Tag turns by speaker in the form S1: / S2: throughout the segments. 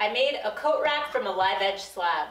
S1: I made a coat rack from a live edge slab.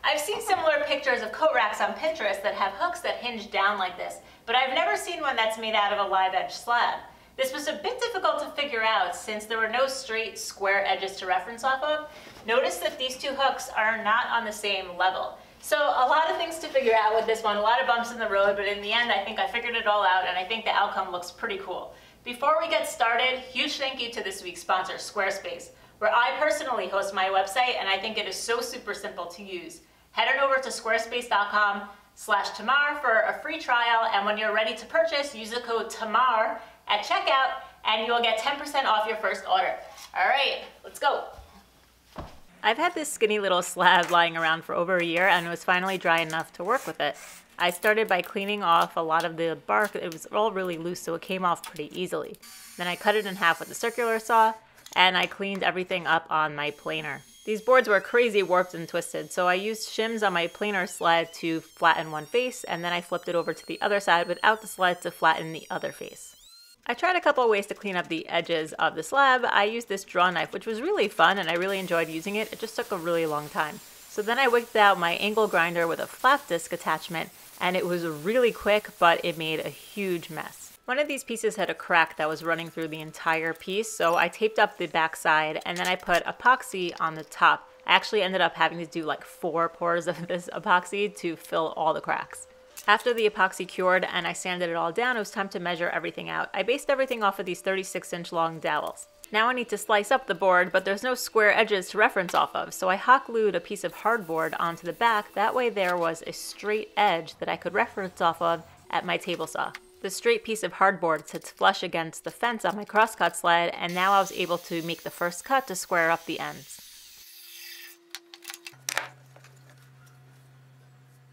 S1: I've seen similar pictures of coat racks on Pinterest that have hooks that hinge down like this, but I've never seen one that's made out of a live edge slab. This was a bit difficult to figure out since there were no straight square edges to reference off of. Notice that these two hooks are not on the same level. So a lot of things to figure out with this one, a lot of bumps in the road, but in the end I think I figured it all out and I think the outcome looks pretty cool. Before we get started, huge thank you to this week's sponsor, Squarespace, where I personally host my website and I think it is so super simple to use. Head on over to squarespace.com/Tamar for a free trial, and when you're ready to purchase, use the code TAMAR at checkout and you'll get 10% off your first order. All right, let's go. I've had this skinny little slab lying around for over a year and it was finally dry enough to work with it. I started by cleaning off a lot of the bark. It was all really loose, so it came off pretty easily. Then I cut it in half with a circular saw and I cleaned everything up on my planer. These boards were crazy warped and twisted, so I used shims on my planer sled to flatten one face, and then I flipped it over to the other side without the sled to flatten the other face. I tried a couple of ways to clean up the edges of the slab. I used this draw knife, which was really fun and I really enjoyed using it. It just took a really long time. So then I whipped out my angle grinder with a flap disc attachment, and it was really quick, but it made a huge mess. One of these pieces had a crack that was running through the entire piece, so I taped up the back side and then I put epoxy on the top. I actually ended up having to do like 4 pours of this epoxy to fill all the cracks. After the epoxy cured and I sanded it all down, it was time to measure everything out. I based everything off of these 36-inch long dowels. Now I need to slice up the board, but there's no square edges to reference off of, so I hot glued a piece of hardboard onto the back. That way there was a straight edge that I could reference off of at my table saw. The straight piece of hardboard sits flush against the fence on my crosscut sled, and now I was able to make the first cut to square up the ends.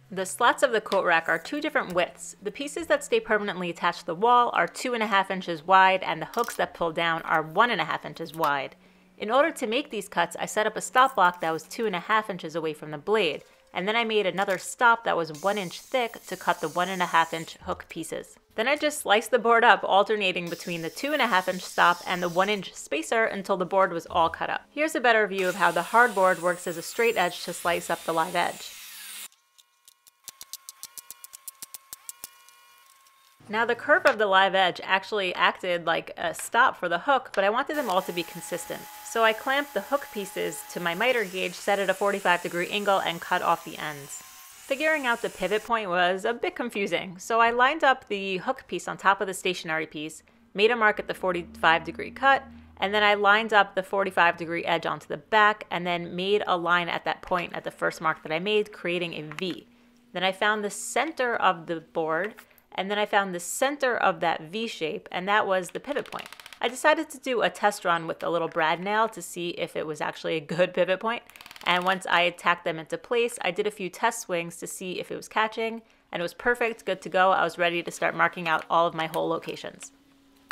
S1: The slats of the coat rack are 2 different widths. The pieces that stay permanently attached to the wall are 2.5 inches wide, and the hooks that pull down are 1.5 inches wide. In order to make these cuts, I set up a stop block that was 2.5 inches away from the blade, and then I made another stop that was 1 inch thick to cut the 1.5 inch hook pieces. Then I just sliced the board up, alternating between the 2.5 inch stop and the 1 inch spacer until the board was all cut up. Here's a better view of how the hardboard works as a straight edge to slice up the live edge. Now the curve of the live edge actually acted like a stop for the hook, but I wanted them all to be consistent. So I clamped the hook pieces to my miter gauge, set at a 45-degree angle, and cut off the ends. Figuring out the pivot point was a bit confusing, so I lined up the hook piece on top of the stationary piece, made a mark at the 45-degree cut, and then I lined up the 45-degree edge onto the back, and then made a line at that point at the first mark that I made, creating a V. Then I found the center of the board, and then I found the center of that V shape, and that was the pivot point. I decided to do a test run with a little brad nail to see if it was actually a good pivot point, and once I tacked them into place, I did a few test swings to see if it was catching, and it was perfect, good to go. I was ready to start marking out all of my hole locations.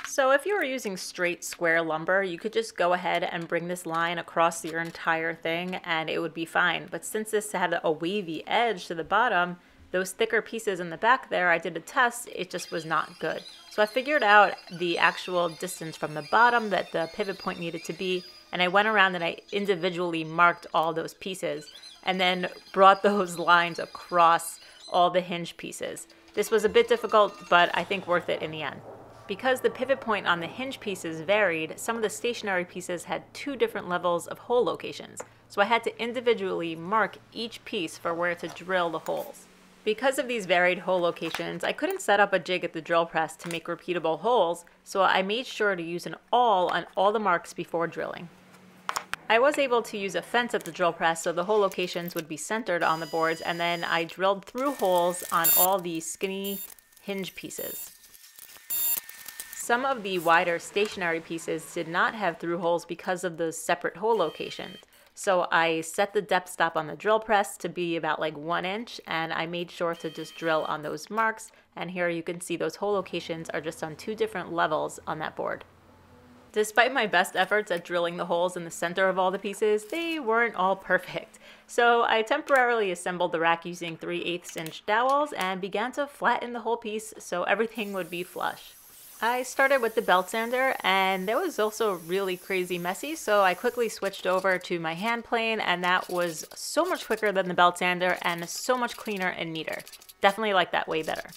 S1: So if you were using straight square lumber, you could just go ahead and bring this line across your entire thing and it would be fine. But since this had a wavy edge to the bottom, those thicker pieces in the back there, I did a test, it just was not good. So I figured out the actual distance from the bottom that the pivot point needed to be, and I went around and I individually marked all those pieces and then brought those lines across all the hinge pieces. This was a bit difficult, but I think worth it in the end. Because the pivot point on the hinge pieces varied, some of the stationary pieces had 2 different levels of hole locations, so I had to individually mark each piece for where to drill the holes. Because of these varied hole locations, I couldn't set up a jig at the drill press to make repeatable holes, so I made sure to use an awl on all the marks before drilling. I was able to use a fence at the drill press so the hole locations would be centered on the boards, and then I drilled through holes on all the skinny hinge pieces. Some of the wider stationary pieces did not have through holes because of the separate hole locations. So I set the depth stop on the drill press to be about like 1 inch, and I made sure to just drill on those marks, and here you can see those hole locations are just on 2 different levels on that board. Despite my best efforts at drilling the holes in the center of all the pieces, they weren't all perfect. So I temporarily assembled the rack using 3/8 inch dowels and began to flatten the whole piece so everything would be flush. I started with the belt sander, and that was also really crazy messy, so I quickly switched over to my hand plane, and that was so much quicker than the belt sander and so much cleaner and neater. Definitely like that way better.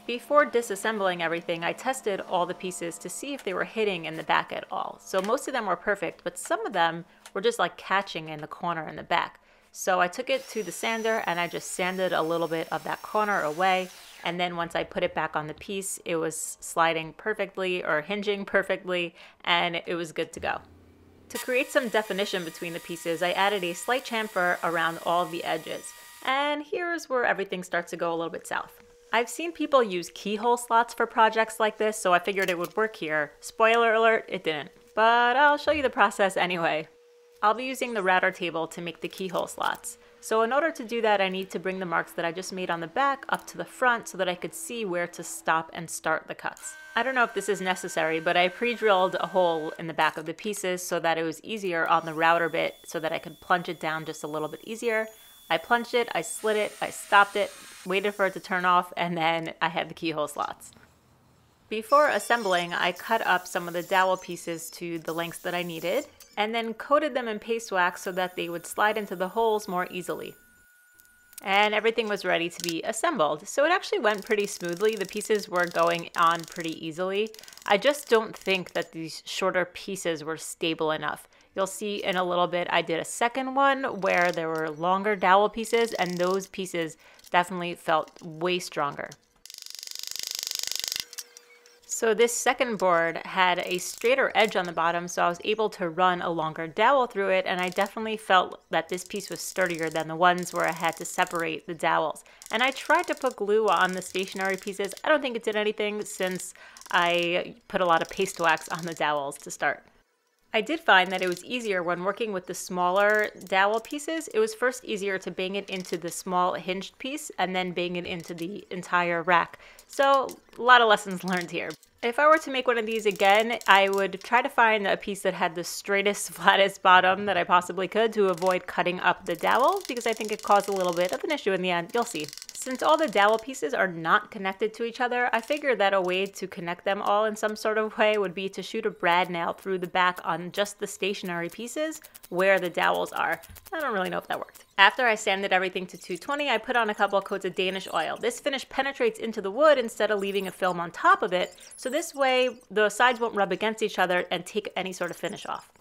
S1: Before disassembling everything, I tested all the pieces to see if they were hitting in the back at all. So most of them were perfect, but some of them were just like catching in the corner in the back. So I took it to the sander and I just sanded a little bit of that corner away. And then once I put it back on the piece, it was sliding perfectly or hinging perfectly, and it was good to go. To create some definition between the pieces, I added a slight chamfer around all the edges. And here's where everything starts to go a little bit south. I've seen people use keyhole slots for projects like this, so I figured it would work here. Spoiler alert, it didn't. But I'll show you the process anyway. I'll be using the router table to make the keyhole slots. So in order to do that, I need to bring the marks that I just made on the back up to the front so that I could see where to stop and start the cuts. I don't know if this is necessary, but I pre-drilled a hole in the back of the pieces so that it was easier on the router bit so that I could plunge it down just a little bit easier. I plunged it, I slid it, I stopped it, waited for it to turn off, and then I had the keyhole slots. Before assembling, I cut up some of the dowel pieces to the lengths that I needed, and then coated them in paste wax so that they would slide into the holes more easily. And everything was ready to be assembled. So it actually went pretty smoothly. The pieces were going on pretty easily. I just don't think that these shorter pieces were stable enough. You'll see in a little bit I did a second one where there were longer dowel pieces, and those pieces definitely felt way stronger. So this second board had a straighter edge on the bottom, so I was able to run a longer dowel through it, and I definitely felt that this piece was sturdier than the ones where I had to separate the dowels. And I tried to put glue on the stationary pieces. I don't think it did anything since I put a lot of paste wax on the dowels to start. I did find that it was easier when working with the smaller dowel pieces. It was first easier to bang it into the small hinged piece and then bang it into the entire rack. So a lot of lessons learned here. If I were to make one of these again, I would try to find a piece that had the straightest, flattest bottom that I possibly could to avoid cutting up the dowel, because I think it caused a little bit of an issue in the end. You'll see. Since all the dowel pieces are not connected to each other, I figured that a way to connect them all in some sort of way would be to shoot a brad nail through the back on just the stationary pieces where the dowels are. I don't really know if that worked. After I sanded everything to 220, I put on a couple of coats of Danish oil. This finish penetrates into the wood instead of leaving a film on top of it, so this way the sides won't rub against each other and take any sort of finish off.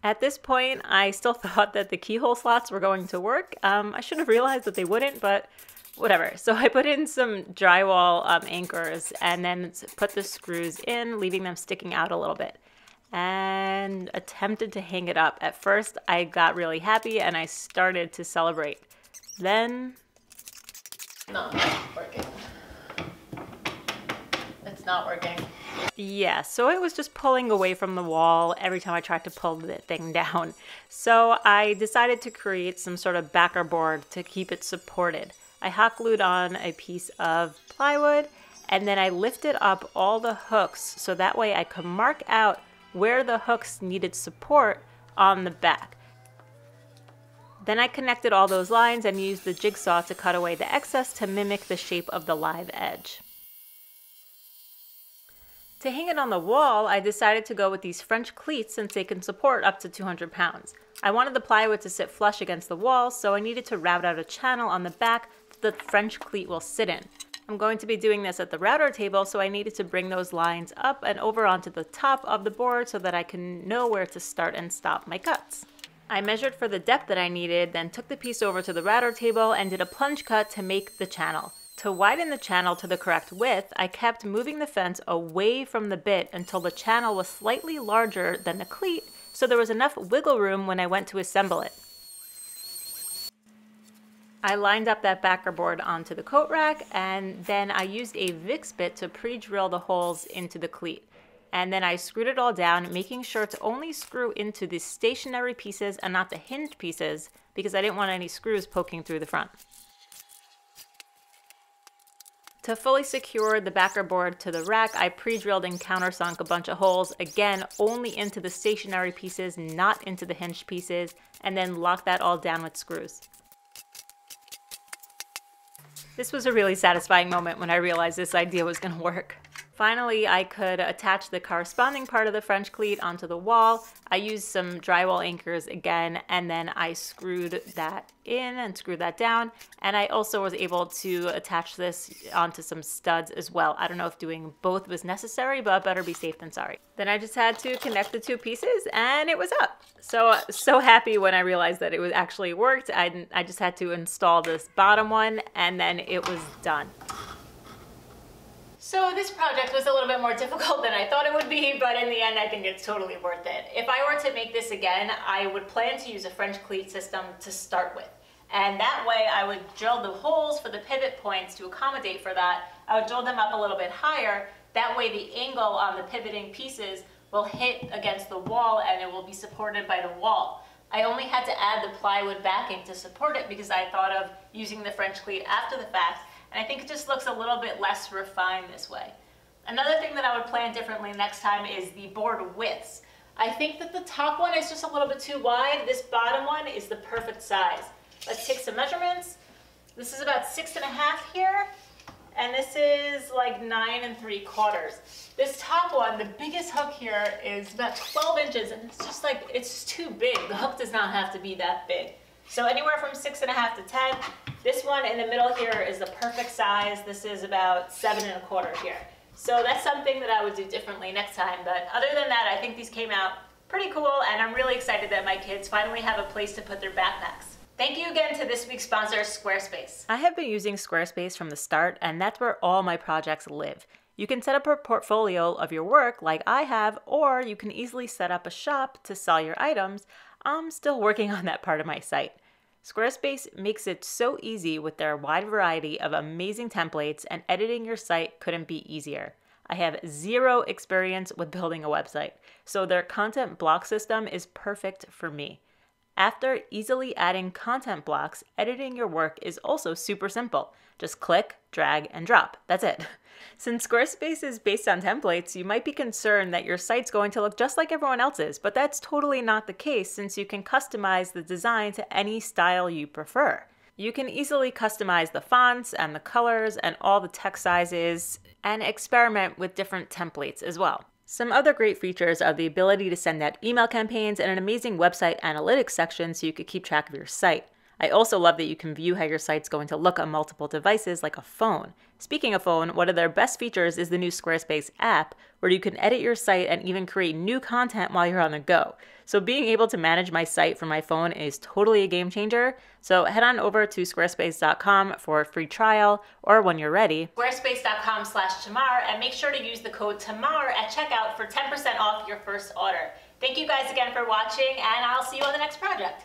S1: At this point, I still thought that the keyhole slots were going to work. I should have realized that they wouldn't, but whatever. So I put in some drywall anchors and then put the screws in, leaving them sticking out a little bit, and attempted to hang it up. At first, I got really happy and I started to celebrate. Then, no, it's not working. It's not working. Yeah, so it was just pulling away from the wall every time I tried to pull the thing down. So I decided to create some sort of backer board to keep it supported. I hot glued on a piece of plywood, and then I lifted up all the hooks so that way I could mark out where the hooks needed support on the back. Then I connected all those lines and used the jigsaw to cut away the excess to mimic the shape of the live edge. To hang it on the wall, I decided to go with these French cleats since they can support up to 200 pounds. I wanted the plywood to sit flush against the wall, so I needed to route out a channel on the back that the French cleat will sit in. I'm going to be doing this at the router table, so I needed to bring those lines up and over onto the top of the board so that I can know where to start and stop my cuts. I measured for the depth that I needed, then took the piece over to the router table and did a plunge cut to make the channel. To widen the channel to the correct width, I kept moving the fence away from the bit until the channel was slightly larger than the cleat, so there was enough wiggle room when I went to assemble it. I lined up that backer board onto the coat rack, and then I used a Vicks bit to pre-drill the holes into the cleat. And then I screwed it all down, making sure to only screw into the stationary pieces and not the hinged pieces, because I didn't want any screws poking through the front. To fully secure the backer board to the rack, I pre-drilled and countersunk a bunch of holes, again only into the stationary pieces, not into the hinged pieces, and then locked that all down with screws. This was a really satisfying moment when I realized this idea was going to work. Finally, I could attach the corresponding part of the French cleat onto the wall. I used some drywall anchors again, and then I screwed that in and screwed that down. And I also was able to attach this onto some studs as well. I don't know if doing both was necessary, but better be safe than sorry. Then I just had to connect the two pieces and it was up. So happy when I realized that it was actually worked. I just had to install this bottom one and then it was done. So this project was a little bit more difficult than I thought it would be, but in the end I think it's totally worth it. If I were to make this again, I would plan to use a French cleat system to start with. And that way I would drill the holes for the pivot points to accommodate for that. I would drill them up a little bit higher. That way the angle on the pivoting pieces will hit against the wall and it will be supported by the wall. I only had to add the plywood backing to support it because I thought of using the French cleat after the fact. And I think it just looks a little bit less refined this way. Another thing that I would plan differently next time is the board widths. I think that the top one is just a little bit too wide. This bottom one is the perfect size. Let's take some measurements. This is about 6.5 here, and this is like 9 3/4. This top one, the biggest hook here is about 12 inches, and it's just like, it's too big. The hook does not have to be that big. So anywhere from 6.5 to 10. This one in the middle here is the perfect size. This is about 7 1/4 here. So that's something that I would do differently next time. But other than that, I think these came out pretty cool, and I'm really excited that my kids finally have a place to put their backpacks. Thank you again to this week's sponsor, Squarespace. I have been using Squarespace from the start, and that's where all my projects live. You can set up a portfolio of your work like I have, or you can easily set up a shop to sell your items. I'm still working on that part of my site. Squarespace makes it so easy with their wide variety of amazing templates, and editing your site couldn't be easier. I have zero experience with building a website, so their content block system is perfect for me. After easily adding content blocks, editing your work is also super simple. Just click, drag, and drop. That's it. Since Squarespace is based on templates, you might be concerned that your site's going to look just like everyone else's, but that's totally not the case since you can customize the design to any style you prefer. You can easily customize the fonts and the colors and all the text sizes and experiment with different templates as well. Some other great features are the ability to send out email campaigns and an amazing website analytics section so you could keep track of your site. I also love that you can view how your site's going to look on multiple devices like a phone. Speaking of phone, one of their best features is the new Squarespace app, where you can edit your site and even create new content while you're on the go. So being able to manage my site from my phone is totally a game changer. So head on over to squarespace.com for a free trial, or when you're ready, squarespace.com/Tamar, and make sure to use the code Tamar at checkout for 10% off your first order. Thank you guys again for watching, and I'll see you on the next project.